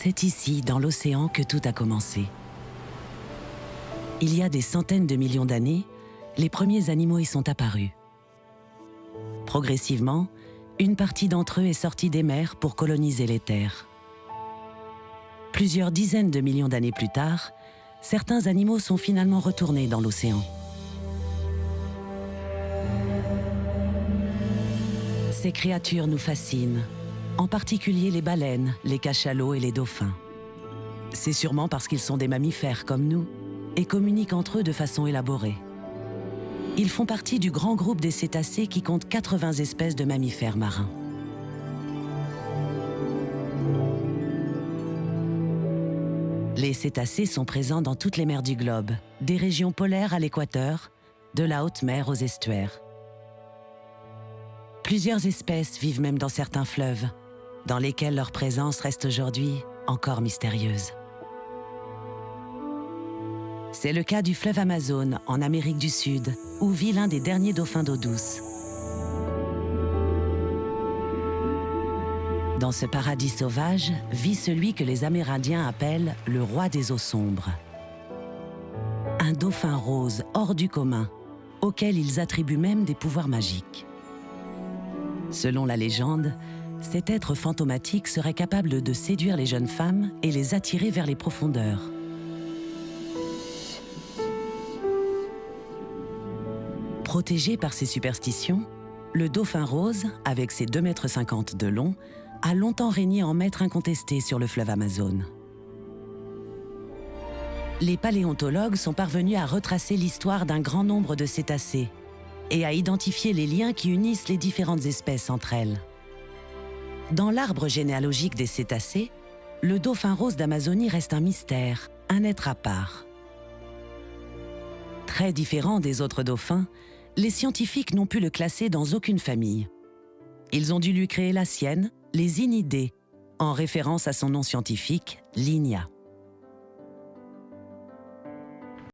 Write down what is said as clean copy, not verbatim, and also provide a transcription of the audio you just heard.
C'est ici, dans l'océan, que tout a commencé. Il y a des centaines de millions d'années, les premiers animaux y sont apparus. Progressivement, une partie d'entre eux est sortie des mers pour coloniser les terres. Plusieurs dizaines de millions d'années plus tard, certains animaux sont finalement retournés dans l'océan. Ces créatures nous fascinent, en particulier les baleines, les cachalots et les dauphins. C'est sûrement parce qu'ils sont des mammifères comme nous et communiquent entre eux de façon élaborée. Ils font partie du grand groupe des cétacés qui compte 80 espèces de mammifères marins. Les cétacés sont présents dans toutes les mers du globe, des régions polaires à l'équateur, de la haute mer aux estuaires. Plusieurs espèces vivent même dans certains fleuves, dans lesquels leur présence reste aujourd'hui encore mystérieuse. C'est le cas du fleuve Amazone, en Amérique du Sud, où vit l'un des derniers dauphins d'eau douce. Dans ce paradis sauvage vit celui que les Amérindiens appellent le roi des eaux sombres. Un dauphin rose hors du commun, auquel ils attribuent même des pouvoirs magiques. Selon la légende, cet être fantomatique serait capable de séduire les jeunes femmes et les attirer vers les profondeurs. Protégé par ses superstitions, le dauphin rose, avec ses 2,50 m de long, a longtemps régné en maître incontesté sur le fleuve Amazone. Les paléontologues sont parvenus à retracer l'histoire d'un grand nombre de cétacés et à identifier les liens qui unissent les différentes espèces entre elles. Dans l'arbre généalogique des cétacés, le dauphin rose d'Amazonie reste un mystère, un être à part. Très différent des autres dauphins, les scientifiques n'ont pu le classer dans aucune famille. Ils ont dû lui créer la sienne, les Inidés, en référence à son nom scientifique, Linia.